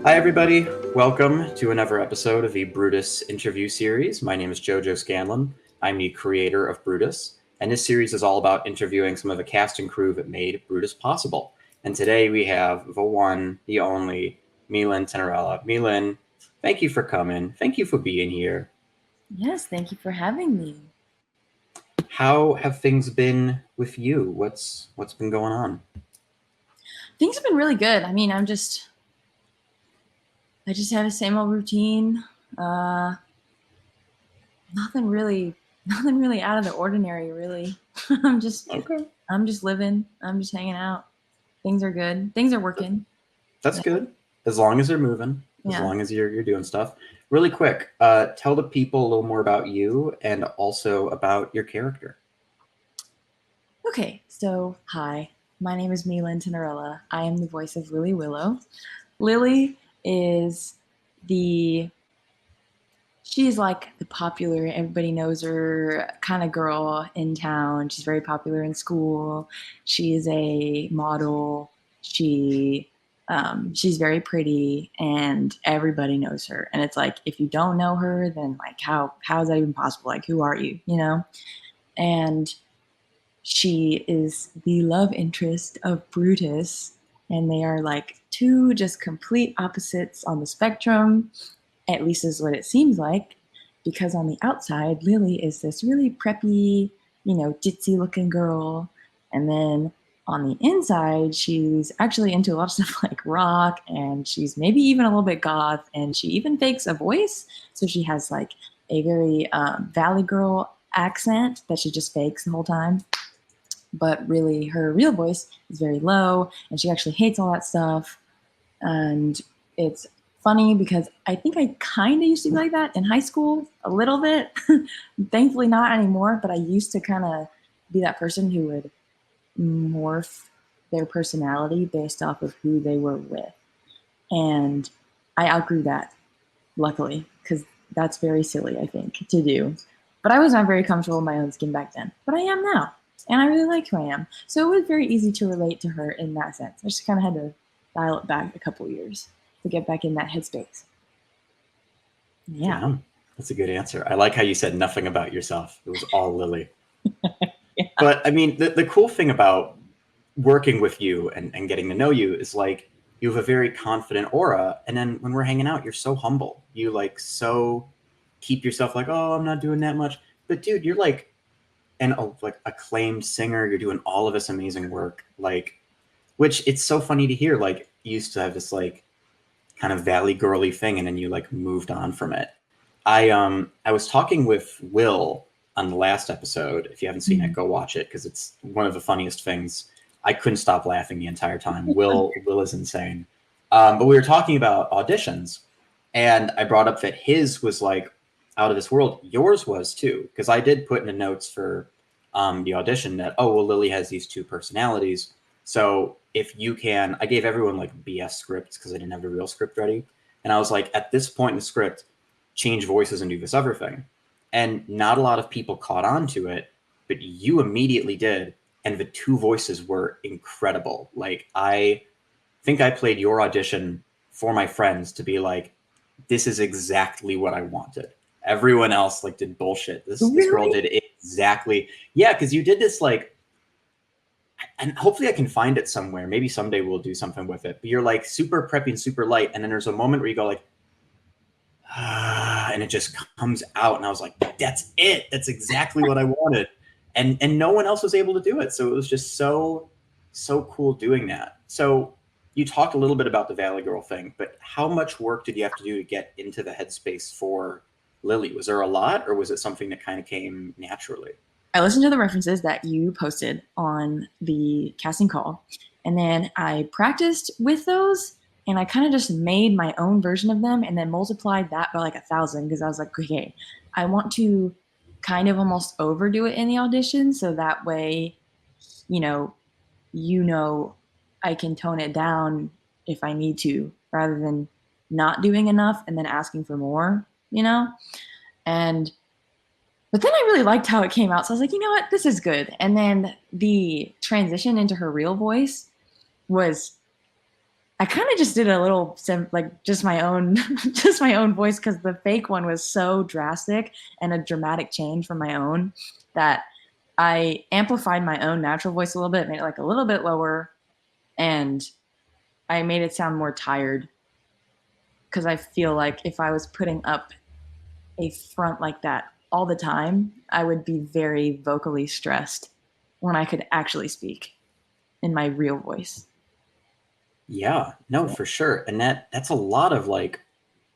Hi, everybody. Welcome to another episode of the Brutus Interview Series. My name is JoJo Scanlon. I'm the creator of Brutus, and this series is all about interviewing some of the cast and crew that made Brutus possible. And today we have the one, the only, My Linh Tinnirella. My Linh, thank you for coming. Thank you for being here. Yes, thank you for having me. How have things been with you? What's been going on? Things have been really good. I mean, I just have the same old routine. Nothing really out of the ordinary, really. I'm just living. I'm just hanging out. Things are good. Things are working. That's good. As long as they're moving, as long as you're doing stuff. Really quick, tell the people a little more about you and also about your character. Okay, so hi. My name is My Linh Tinnirella. I am the voice of Lily Willow. Lily is she's like the popular, everybody knows her kind of girl in town. She's very popular in school. She is a model. She's very pretty and everybody knows her. And it's like, if you don't know her, then like, how is that even possible? Like, who are you, you know? And she is the love interest of Brutus. And they are like two just complete opposites on the spectrum. At least is what it seems like, because on the outside, Lily is this really preppy, ditzy looking girl. And then on the inside, she's actually into a lot of stuff like rock, and she's maybe even a little bit goth, and she even fakes a voice. So she has like a very Valley Girl accent that she just fakes the whole time. But really, her real voice is very low, and she actually hates all that stuff. And it's funny because I think I kind of used to be like that in high school a little bit. Thankfully not anymore, but I used to kind of be that person who would morph their personality based off of who they were with. And I outgrew that, luckily, because that's very silly, I think, to do. But I was not very comfortable in my own skin back then. But I am now. And I really like who I am. So it was very easy to relate to her in that sense. I just kind of had to dial it back a couple years to get back in that headspace. Yeah. Damn, that's a good answer. I like how you said nothing about yourself. It was all Lily. Yeah. But I mean, the cool thing about working with you and getting to know you is like you have a very confident aura. And then when we're hanging out, you're so humble. You like so keep yourself like, oh, I'm not doing that much. But dude, you're like like acclaimed singer. You're doing all of this amazing work. Like, which it's so funny to hear. Like, you used to have this like kind of valley girly thing, and then you like moved on from it. I was talking with Will on the last episode. If you haven't seen it, go watch it because it's one of the funniest things. I couldn't stop laughing the entire time. Will is insane. But we were talking about auditions, and I brought up that his was like out of this world. Yours was too, because I did put in the notes for the audition that, oh, well, Lily has these two personalities. So if you can, I gave everyone like BS scripts because I didn't have the real script ready. And I was like, at this point in the script, change voices and do this other thing. And not a lot of people caught on to it, but you immediately did. And the two voices were incredible. Like, I think I played your audition for my friends to be like, this is exactly what I wanted. Everyone else like did bullshit. This girl did exactly. Yeah, because you did this like, and hopefully I can find it somewhere. Maybe someday we'll do something with it. But you're like super preppy and super light. And then there's a moment where you go like, and it just comes out. And I was like, that's it. That's exactly what I wanted. And no one else was able to do it. So it was just so cool doing that. So you talked a little bit about the Valley Girl thing, but how much work did you have to do to get into the headspace for Lily? Was there a lot, or was it something that kind of came naturally? I listened to the references that you posted on the casting call, and then I practiced with those, and I kind of just made my own version of them and then multiplied that by like 1,000 because I was like, okay, I want to kind of almost overdo it in the audition so that way, you know, I can tone it down if I need to rather than not doing enough and then asking for more, And but then I really liked how it came out. So I was like, you know what? This is good. And then the transition into her real voice was I kind of just did a little like just my own just my own voice because the fake one was so drastic and a dramatic change from my own that I amplified my own natural voice a little bit, made it like a little bit lower, and I made it sound more tired because I feel like if I was putting up a front like that all the time, I would be very vocally stressed when I could actually speak in my real voice. Yeah, no, Yeah. for sure. And that's a lot of like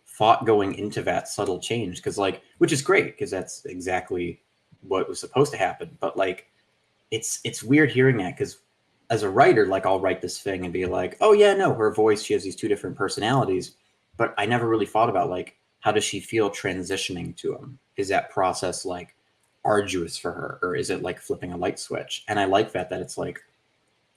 thought going into that subtle change because like which is great because that's exactly what was supposed to happen. But like it's weird hearing that because as a writer, like I'll write this thing and be like, oh yeah, no, her voice, she has these two different personalities. But I never really thought about like how does she feel transitioning to them? Is that process like arduous for her or is it like flipping a light switch? And I like that it's like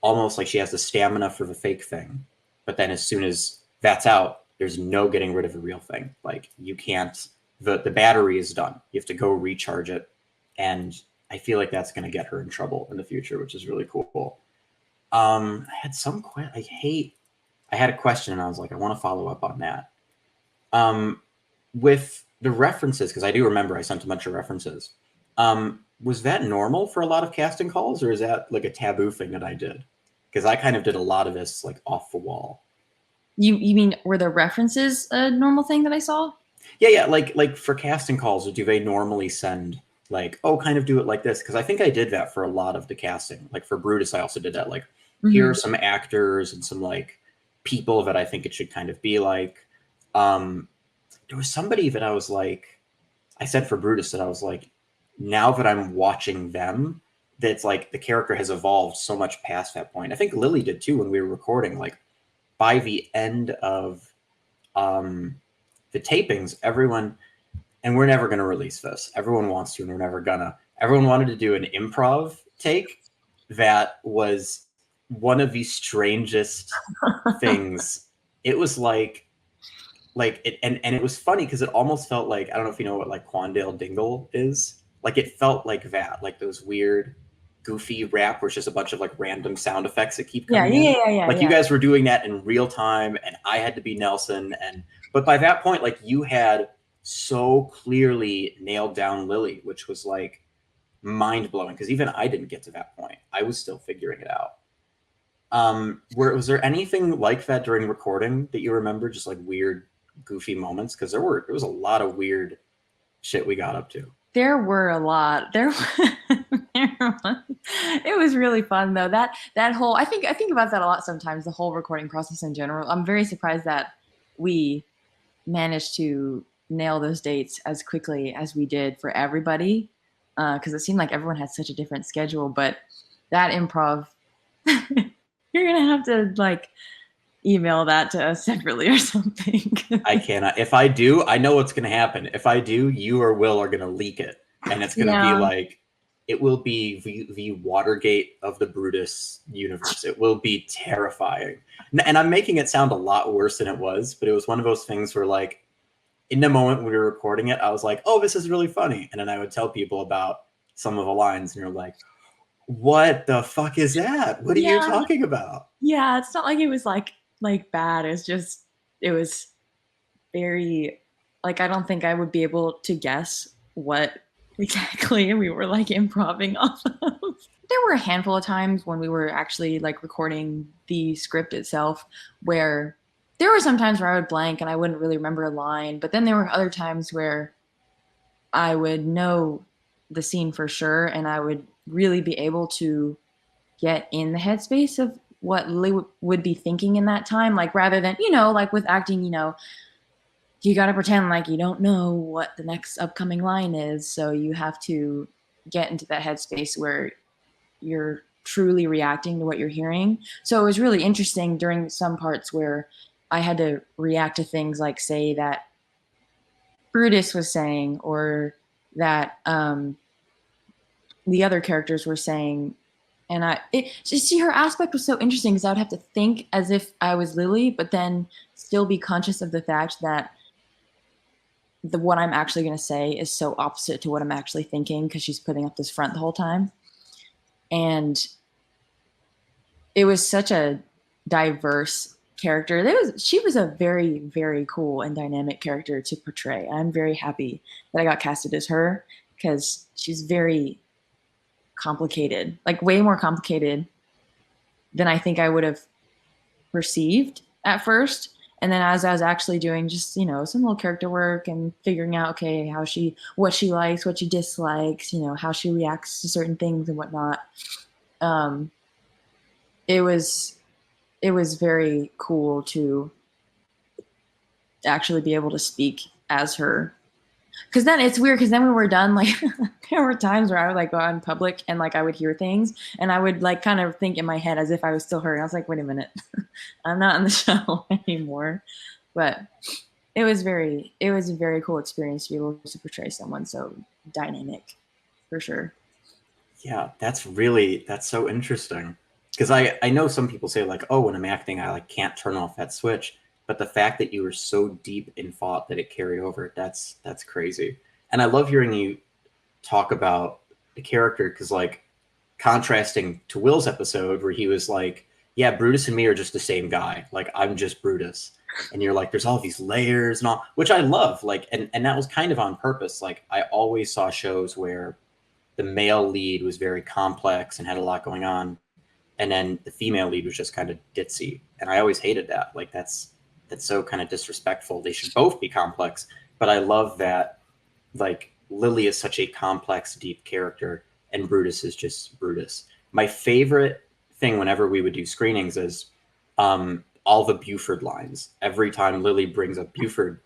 almost like she has the stamina for the fake thing, but then as soon as that's out, there's no getting rid of the real thing. Like you can't. The battery is done. You have to go recharge it, and I feel like that's going to get her in trouble in the future, which is really cool. I had some I hate. I had a question, and I was like, I want to follow up on that. With the references, because I do remember I sent a bunch of references. Was that normal for a lot of casting calls, or is that like a taboo thing that I did? Because I kind of did a lot of this like off the wall. You mean were the references a normal thing that I saw? Yeah. Like for casting calls, do they normally send like, oh, kind of do it like this? Because I think I did that for a lot of the casting. Like for Brutus, I also did that. Like, here Mm-hmm. are some actors and some like people that I think it should kind of be like. Um, there was somebody that I was like, I said for Brutus that I was like, now that I'm watching them, that's like the character has evolved so much past that point. I think Lily did too when we were recording. Like by the end of um, the tapings, everyone, and we're never going to release this. Everyone wants to, and we're never gonna. Everyone wanted to do an improv take that was one of the strangest things. It was like it, and it was funny because it almost felt like I don't know if you know what like Quandale Dingle is. Like it felt like that, like those weird, goofy rap where it's just a bunch of like random sound effects that keep Yeah, coming yeah, in. yeah, yeah, Like you yeah. guys were doing that in real time, and I had to be Nelson, and but by that point, like you had so clearly nailed down Lily, which was like mind blowing because even I didn't get to that point. I was still figuring it out. Was there anything like that during recording that you remember? Just like weird, goofy moments? Because there was a lot of weird shit we got up to. There were a lot. It was really fun though. That whole I think about that a lot sometimes, the whole recording process in general. I'm very surprised that we managed to nail those dates as quickly as we did for everybody. Because it seemed like everyone had such a different schedule, but that improv you're gonna have to like email that to us separately or something. I cannot. If I do, I know what's going to happen. If I do, you or Will are going to leak it, and it's going to be Yeah. like it will be the Watergate of the Brutus universe. It will be terrifying, and I'm making it sound a lot worse than it was. But it was one of those things where, like, in the moment we were recording it, I was like, "Oh, this is really funny," and then I would tell people about some of the lines, and you're like, "What the fuck is that? What are you Yeah. talking about?" Yeah. It's not like it was like bad. It's just it was very like I don't think I would be able to guess what exactly we were like improving off of. There were a handful of times when we were actually like recording the script itself where there were some times where I would blank and I wouldn't really remember a line, but then there were other times where I would know the scene for sure and I would really be able to get in the headspace of what Lily would be thinking in that time. Like rather than, like with acting, you got to pretend like you don't know what the next upcoming line is. So you have to get into that headspace where you're truly reacting to what you're hearing. So it was really interesting during some parts where I had to react to things like, say, that Brutus was saying, or that the other characters were saying. And just see her aspect was so interesting because I would have to think as if I was Lily, but then still be conscious of the fact that what I'm actually going to say is so opposite to what I'm actually thinking because she's putting up this front the whole time. And it was such a diverse character. She was a very, very cool and dynamic character to portray. I'm very happy that I got casted as her because she's very complicated, like way more complicated than I think I would have perceived at first. And then as I was actually doing just, some little character work and figuring out, okay, what she likes, what she dislikes, how she reacts to certain things and whatnot. It was very cool to actually be able to speak as her. Cause then it's weird. Cause then when we're done, like there were times where I would like go out in public and like I would hear things and I would like kind of think in my head as if I was still her. And I was like, wait a minute, I'm not in the show anymore. But it was a very cool experience to be able to portray someone so dynamic, for sure. Yeah, that's so interesting. Because I know some people say like, oh, when I'm acting, I like can't turn off that switch. But the fact that you were so deep in thought that it carried over, that's crazy. And I love hearing you talk about the character because like contrasting to Will's episode where he was like, yeah, Brutus and me are just the same guy. Like I'm just Brutus. And you're like, there's all these layers and all, which I love. Like, and that was kind of on purpose. Like I always saw shows where the male lead was very complex and had a lot going on. And then the female lead was just kind of ditzy. And I always hated that. Like that's so kind of disrespectful. They should both be complex. But I love that like Lily is such a complex, deep character and Brutus is just Brutus. My favorite thing whenever we would do screenings is all the Buford lines. Every time Lily brings up Buford,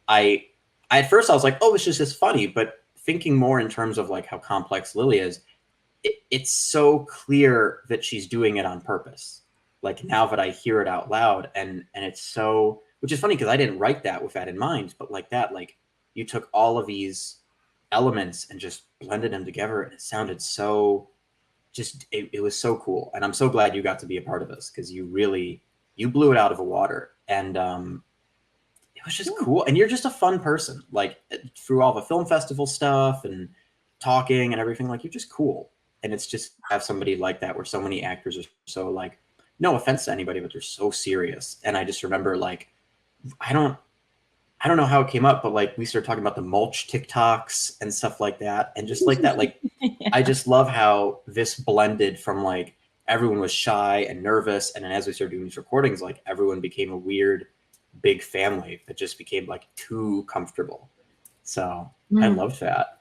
at first I was like, oh, it's just funny. But thinking more in terms of like how complex Lily is, it's so clear that she's doing it on purpose. Like now that I hear it out loud and it's so, which is funny because I didn't write that with that in mind, but like that, like you took all of these elements and just blended them together and it sounded so just, it was so cool. And I'm so glad you got to be a part of this because you blew it out of the water. And it was just cool. And you're just a fun person, like through all the film festival stuff and talking and everything, like you're just cool. And it's just have somebody like that where so many actors are so like, no offense to anybody, but they're so serious. And I just remember like, I don't know how it came up, but like we started talking about the mulch TikToks and stuff like that. And just like that, like, yeah. I just love how this blended from like, everyone was shy and nervous. And then as we started doing these recordings, like everyone became a weird, big family that just became like too comfortable. So I loved that.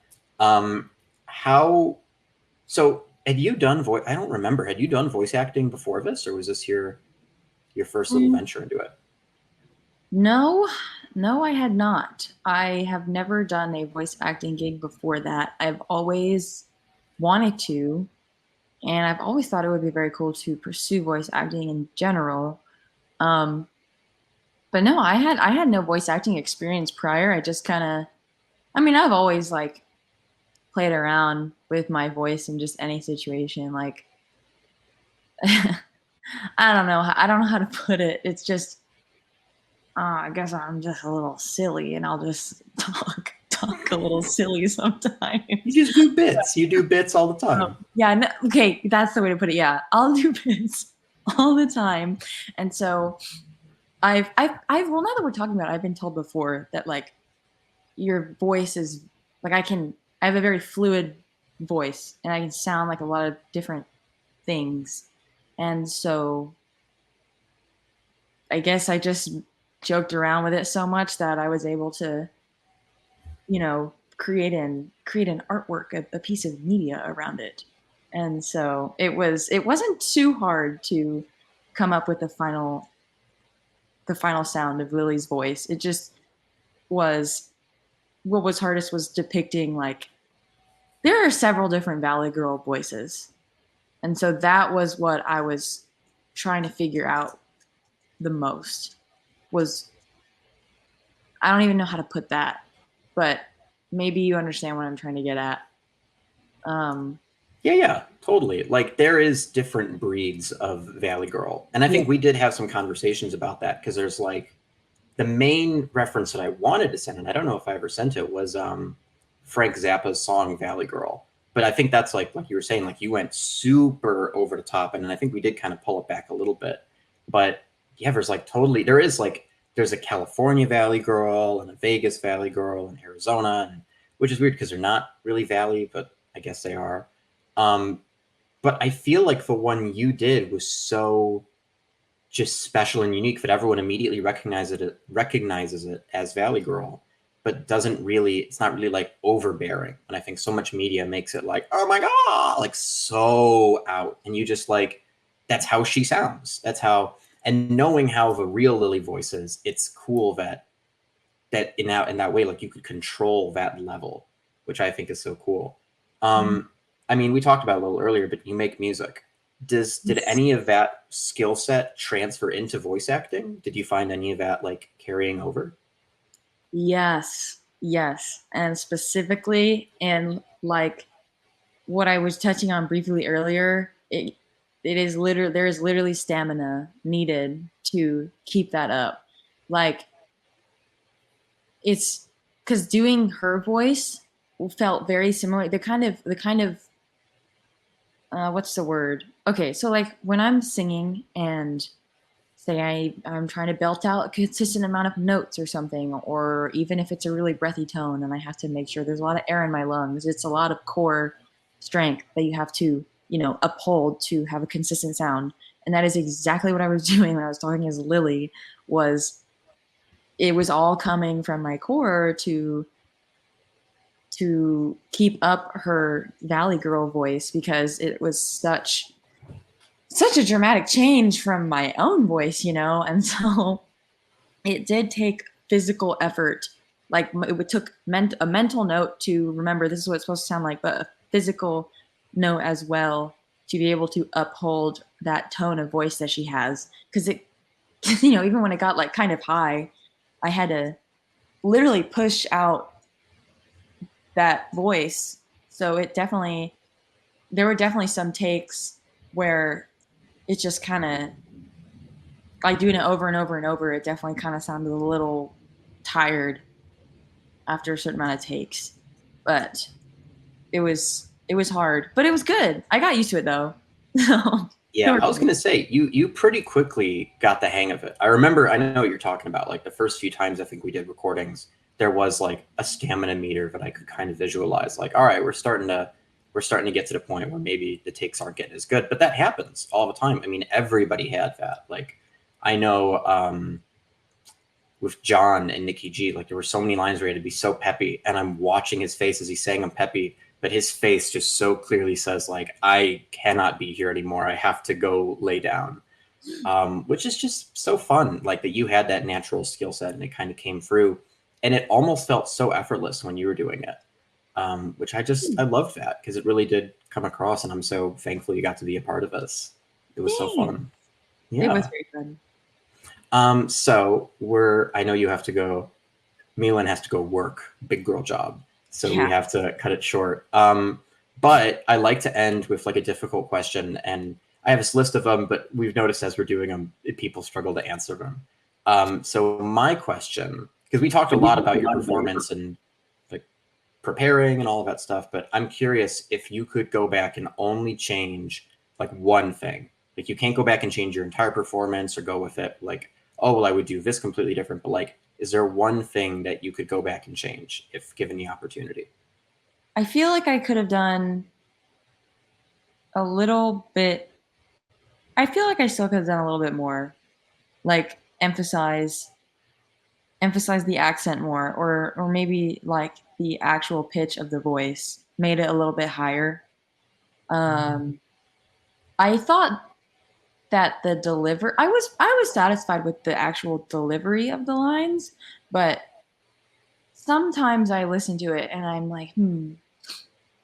So had you done voice? I don't remember. Had you done voice acting before this, or was this your first little venture into it? No, I had not. I have never done a voice acting gig before that. I've always wanted to, and I've always thought it would be very cool to pursue voice acting in general. But no, I had no voice acting experience prior. I just kind of, I've always like played around with my voice in just any situation. Like, I don't know how to put it. It's just, I guess I'm just a little silly and I'll just talk a little silly sometimes. You just do bits. You do bits all the time. Yeah. No, okay. That's the way to put it. Yeah. I'll do bits all the time. And so well, now that we're talking about it, I've been told before that like your voice is like, I have a very fluid voice and I can sound like a lot of different things. And so I guess I just joked around with it so much that I was able to, create an artwork, a piece of media around it. And so it wasn't too hard to come up with the final sound of Lily's voice. It just was, what was hardest was depicting like, there are several different Valley Girl voices. And so that was what I was trying to figure out the most was, I don't even know how to put that, but maybe you understand what I'm trying to get at. Yeah, totally. Like there is different breeds of Valley Girl. And I think we did have some conversations about that because there's like the main reference that I wanted to send, and I don't know if I ever sent it, was Frank Zappa's song Valley Girl. But I think that's like you were saying, like you went super over the top. And I think we did kind of pull it back a little bit. But yeah, there's like totally, there's a California Valley girl and a Vegas Valley girl and Arizona, and, which is weird because they're not really Valley, but I guess they are. Um, but I feel like the one you did was so just special and unique that everyone immediately recognizes it as Valley Girl, but doesn't really. It's not really like overbearing. And I think so much media makes it like, oh my god, like so out, and you just like that's how she sounds. That's how. And knowing how the real Lily voice is, it's cool that in that way, like you could control that level, which I think is so cool. Mm. I mean, we talked about it a little earlier, but you make music. Did any of that skill set transfer into voice acting? Did you find any of that like carrying over? Yes, yes, and specifically in like what I was touching on briefly earlier, it is literally there is literally stamina needed to keep that up. Like it's because doing her voice felt very similar. The kind of what's the word? Okay, so like when I'm singing and say I'm trying to belt out a consistent amount of notes or something, or even if it's a really breathy tone and I have to make sure there's a lot of air in my lungs, it's a lot of core strength that you have to, uphold to have a consistent sound. And that is exactly what I was doing when I was talking as Lily, was it was all coming from my core to keep up her Valley Girl voice because it was such a dramatic change from my own voice, and so it did take physical effort. Like it took a mental note to remember this is what it's supposed to sound like, but a physical note as well to be able to uphold that tone of voice that she has. Because it, even when it got like kind of high, I had to literally push out that voice. So there were definitely some takes where it just kind of, like doing it over and over and over, it definitely kind of sounded a little tired after a certain amount of takes. But it was hard, but it was good. I got used to it though. So Yeah, I was gonna say you pretty quickly got the hang of it. I remember, I know what you're talking about. Like the first few times I think we did recordings, there was like a stamina meter that I could kind of visualize. Like, all right, we're starting to get to the point where maybe the takes aren't getting as good. But that happens all the time. I mean, everybody had that. Like, I know with John and Nikki G, like there were so many lines where he had to be so peppy, and I'm watching his face as he's saying them peppy, but his face just so clearly says like, I cannot be here anymore. I have to go lay down. Which is just so fun, like that you had that natural skill set and it kind of came through, and it almost felt so effortless when you were doing it. Which I loved that because it really did come across, and I'm so thankful you got to be a part of this. It was so Thanks. fun. It was Yeah. very fun. So I know you have to go. Milan has to go work, big girl job. So we Yeah. have to cut it short. But I like to end with like a difficult question, and I have this list of them, but we've noticed as we're doing them, people struggle to answer them. So my question, because we talked a lot about your performance and like preparing and all of that stuff, but I'm curious if you could go back and only change like one thing. Like you can't go back and change your entire performance or go with it like, oh well, I would do this completely different. But like, is there one thing that you could go back and change if given the opportunity? I feel like I could have done a little bit. I feel like I still could have done a little bit more, like emphasize the accent more, or maybe like the actual pitch of the voice, made it a little bit higher. Um, I thought that I was satisfied with the actual delivery of the lines, but sometimes I listen to it and I'm like,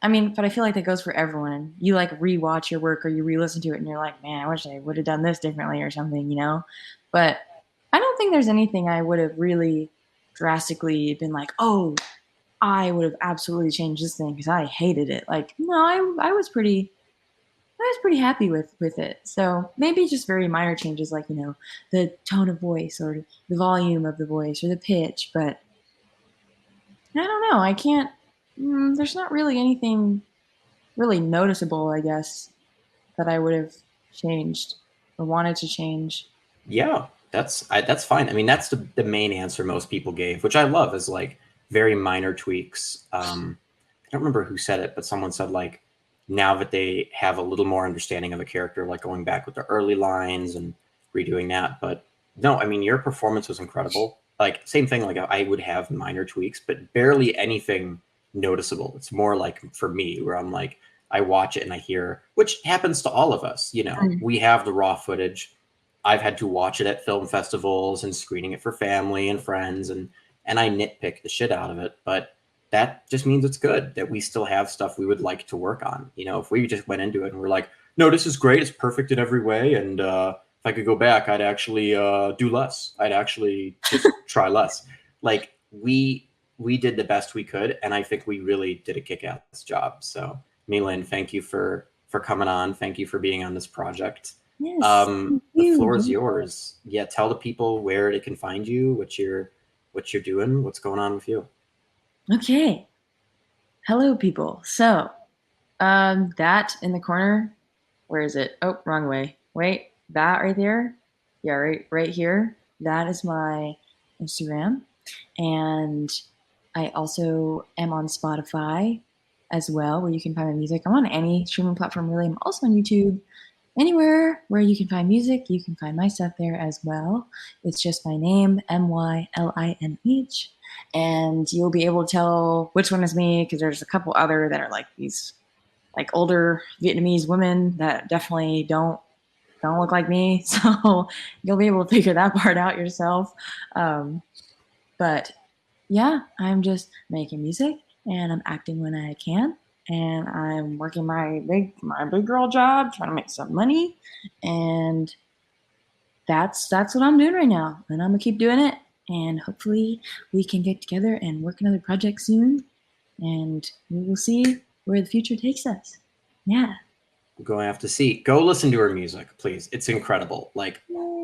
I mean, but I feel like that goes for everyone. You like rewatch your work or you re-listen to it and you're like, man, I wish I would have done this differently or something. But I don't think there's anything I would have really drastically been like, oh, I would have absolutely changed this thing because I hated it. Like, no, I was pretty happy with it. So maybe just very minor changes, like the tone of voice or the volume of the voice or the pitch. But I don't know. I can't. There's not really anything really noticeable, I guess, that I would have changed or wanted to change. Yeah. That's fine. I mean, that's the main answer most people gave, which I love, is like very minor tweaks. I don't remember who said it, but someone said like now that they have a little more understanding of a character, like going back with the early lines and redoing that. But no, I mean, your performance was incredible. Like same thing, like I would have minor tweaks, but barely anything noticeable. It's more like for me where I'm like, I watch it and I hear, which happens to all of us, you know, Mm. we have the raw footage. I've had to watch it at film festivals and screening it for family and friends, and I nitpick the shit out of it, but that just means it's good that we still have stuff we would like to work on. You know, if we just went into it and we're like, no, this is great, it's perfect in every way, and if I could go back, I'd actually do less. I'd actually just try less. Like we did the best we could, and I think we really did a kick-ass job. So, Milan, thank you for coming on. Thank you for being on this project. Yes, thank The you. floor is yours. Yeah, tell the people where they can find you, what you're doing, what's going on with you. Okay. Hello, people. So, that in the corner, where is it? Oh, wrong way. Wait, that right there? Yeah, right here. That is my Instagram. And I also am on Spotify as well, where you can find my music. I'm on any streaming platform, really. I'm also on YouTube. Anywhere where you can find music, you can find my stuff there as well. It's just my name, MYLINH. And you'll be able to tell which one is me because there's a couple other that are like these like older Vietnamese women that definitely don't look like me. So you'll be able to figure that part out yourself. But yeah, I'm just making music and I'm acting when I can. And I'm working my big girl job, trying to make some money. And that's what I'm doing right now. And I'm gonna keep doing it. And hopefully we can get together and work another project soon. And we will see where the future takes us. Yeah. We're going to have to see. Go listen to her music, please. It's incredible. Like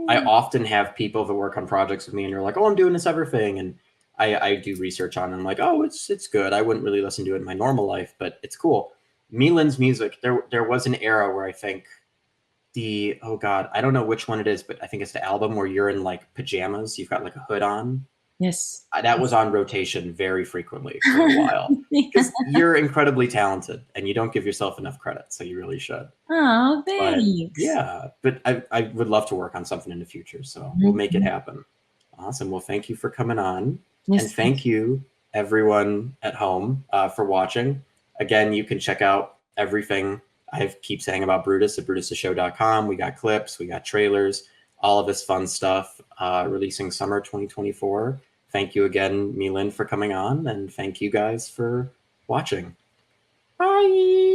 I Yay. often have people that work on projects with me and they're like, "Oh, I'm doing this other thing," and I do research on it. I'm like, "Oh, it's good." I wouldn't really listen to it in my normal life, but it's cool. Milan's music. There was an era where I think the oh god, I don't know which one it is, but I think it's the album where you're in like pajamas. You've got like a hood on. Yes. That was on rotation very frequently for a while because you're incredibly talented and you don't give yourself enough credit, so you really should. Oh, But thanks. yeah, but I would love to work on something in the future, so we'll make it Mhm. happen. Awesome. Well, thank you for coming on, and Yes, thank thank you everyone at home for watching. Again, you can check out everything I keep saying about Brutus at brutusshow.com. We got clips, we got trailers, all of this fun stuff releasing summer 2024. Thank you again, Milan, for coming on, and thank you guys for watching. Bye.